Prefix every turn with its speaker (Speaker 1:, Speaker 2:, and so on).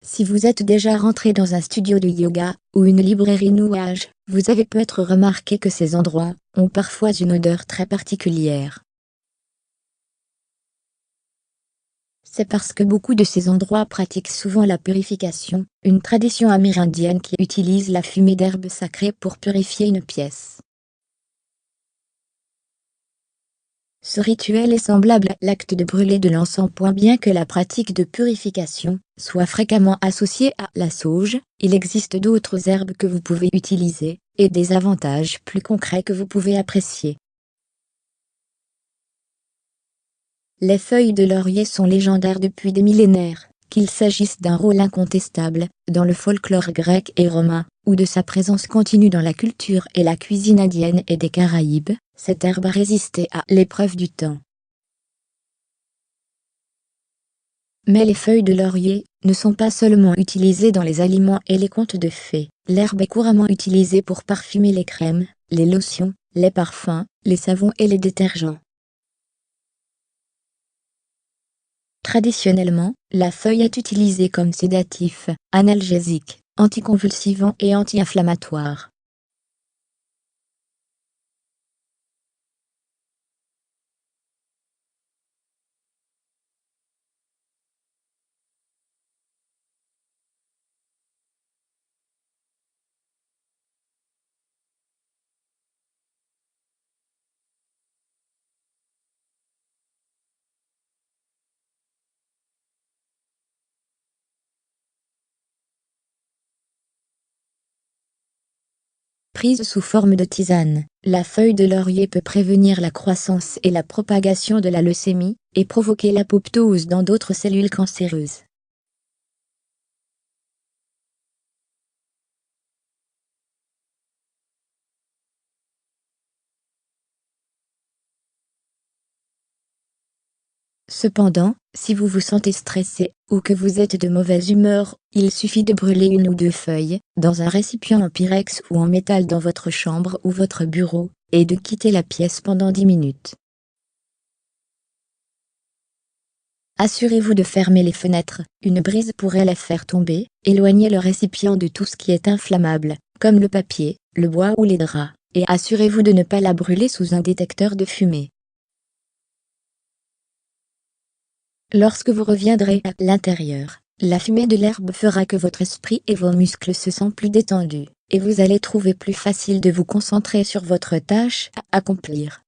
Speaker 1: Si vous êtes déjà rentré dans un studio de yoga ou une librairie Nuage, vous avez peut-être remarqué que ces endroits ont parfois une odeur très particulière. C'est parce que beaucoup de ces endroits pratiquent souvent la purification, une tradition amérindienne qui utilise la fumée d'herbes sacrées pour purifier une pièce. Ce rituel est semblable à l'acte de brûler de l'encens. Bien que la pratique de purification soit fréquemment associée à la sauge, il existe d'autres herbes que vous pouvez utiliser, et des avantages plus concrets que vous pouvez apprécier. Les feuilles de laurier sont légendaires depuis des millénaires, qu'il s'agisse d'un rôle incontestable dans le folklore grec et romain, ou de sa présence continue dans la culture et la cuisine indienne et des Caraïbes. Cette herbe a résisté à l'épreuve du temps. Mais les feuilles de laurier ne sont pas seulement utilisées dans les aliments et les contes de fées. L'herbe est couramment utilisée pour parfumer les crèmes, les lotions, les parfums, les savons et les détergents. Traditionnellement, la feuille est utilisée comme sédatif, analgésique, anticonvulsivant et anti-inflammatoire. Prise sous forme de tisane, la feuille de laurier peut prévenir la croissance et la propagation de la leucémie, et provoquer l'apoptose dans d'autres cellules cancéreuses. Cependant, si vous vous sentez stressé, ou que vous êtes de mauvaise humeur, il suffit de brûler une ou deux feuilles, dans un récipient en pyrex ou en métal dans votre chambre ou votre bureau, et de quitter la pièce pendant 10 minutes. Assurez-vous de fermer les fenêtres, une brise pourrait les faire tomber. Éloignez le récipient de tout ce qui est inflammable, comme le papier, le bois ou les draps, et assurez-vous de ne pas la brûler sous un détecteur de fumée. Lorsque vous reviendrez à l'intérieur, la fumée de l'herbe fera que votre esprit et vos muscles se sentent plus détendus, et vous allez trouver plus facile de vous concentrer sur votre tâche à accomplir.